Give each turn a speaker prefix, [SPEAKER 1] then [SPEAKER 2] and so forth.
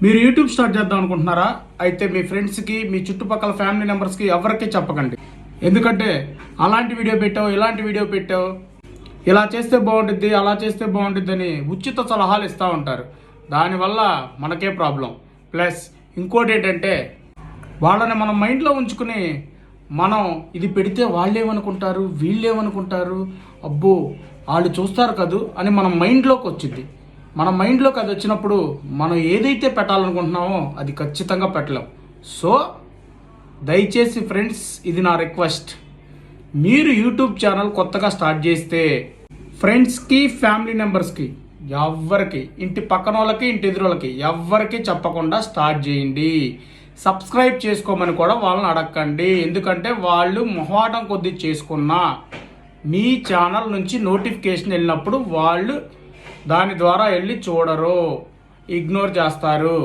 [SPEAKER 1] మీరు YouTube start చేద్దాం అనుకుంటున్నారా? అయితే మీ ఫ్రెండ్స్కి, మీ చుట్టుపక్కల ఫ్యామిలీ మెంబర్స్కి ఎవరికి చెప్పకండి. ఎందుకంటే అలాంటి వీడియో పెట్టావు, ఇలాంటి వీడియో పెట్టావు, ఇలా చేస్తే బాగుంటుంది, అలా చేస్తే బాగుంటుంది అని ఉచిత సలహాలు ఇస్తూ ఉంటారు. దానివల్ల మనకే ప్రాబ్లం. ప్లస్ ఇంకోటి ఏంటంటే వాళ్ళని మనం మైండ్లో ఉంచుకుని మనం ఇది పెడితే వాళ్ళేమనుకుంటారు, వీళ్ళేమనుకుంటారు, అబ్బో వాళ్ళు చూస్తారు కదూ అని మన మైండ్లోకి వచ్చింది. మన మైండ్లోకి అది వచ్చినప్పుడు మనం ఏదైతే పెట్టాలనుకుంటున్నామో అది ఖచ్చితంగా పెట్టలేం. సో దయచేసి ఫ్రెండ్స్, ఇది నా రిక్వెస్ట్. మీరు యూట్యూబ్ ఛానల్ కొత్తగా స్టార్ట్ చేస్తే ఫ్రెండ్స్కి, ఫ్యామిలీ మెంబర్స్కి, ఎవ్వరికి, ఇంటి పక్కన వాళ్ళకి, ఇంటి ఎదురులకి ఎవ్వరికి చెప్పకుండా స్టార్ట్ చేయండి. సబ్స్క్రైబ్ చేసుకోమని కూడా వాళ్ళని అడగండి. ఎందుకంటే వాళ్ళు మొహాటం కొద్ది చేసుకున్నా మీ ఛానల్ నుంచి నోటిఫికేషన్ వెళ్ళినప్పుడు వాళ్ళు దాని ద్వారా వెళ్ళి చూడరు, ఇగ్నోర్ చేస్తారు.